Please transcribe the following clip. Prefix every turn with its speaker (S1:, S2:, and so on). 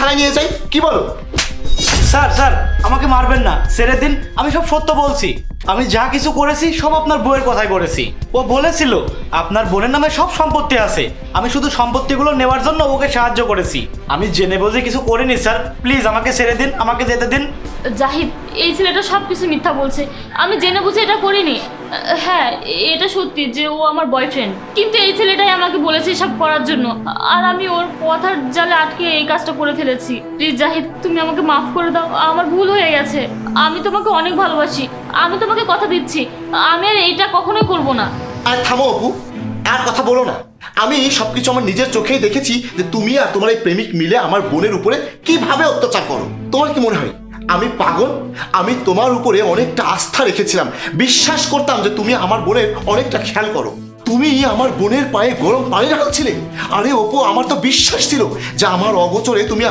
S1: থানায় নিয়ে যাই, কি বলো?
S2: স্যার স্যার আমাকে মারবেন না, ছেড়ে দিন। আমি সব সত্য বলছি। আমি যা কিছু করেছি সব আপনার বউয়ের কথাই করেছি। ও বলেছিল আপনার বোনের নামে সব সম্পত্তি আছে, আমি শুধু সম্পত্তিগুলো নেওয়ার জন্য ওকে সাহায্য করেছি। আমি জেনে বুঝে কিছু করিনি স্যার, প্লিজ আমাকে ছেড়ে দিন, আমাকে যেতে দিন।
S3: জাহিদ, এই ছেলেটা সব কিছু মিথ্যা বলছে। আমি জেনে বুঝে এটা করিনি। হ্যাঁ, এটা সত্যি যে ও আমার বয়ফ্রেন্ড, কিন্তু এই ছেলেটাই আমাকে বলেছে সব করার জন্য, আর আমি ওর কথার জালে আটকে এই কাজটা করে ফেলেছি। প্লিজ জাহিদ, তুমি আমাকে মাফ করে দাও, আমার ভুল হয়ে গেছে। আমি তোমাকে অনেক ভালোবাসি, আমি তোমাকে কথা দিচ্ছি আমি আর এইটা কখনোই করব না।
S1: আর থামো অপু, আর কথা বলো না। আমি সবকিছু আমার নিজের চোখেই দেখেছি যে তুমি আর তোমার এই প্রেমিক মিলে আমার বোনের উপরে কিভাবে অত্যাচার করো। তোমার কি মনে হয় আমি পাগল? আমি তোমার উপরে অনেকটা আস্থা রেখেছিলাম, বিশ্বাস করতাম যে তুমি আমার বোনের অনেকটা খেয়াল করো। তুমি আমার বোনের পায়ে গরম পানি ঢালছিলে। আরে অপু, আমার তো বিশ্বাস ছিল যে আমার অগোচরে তুমি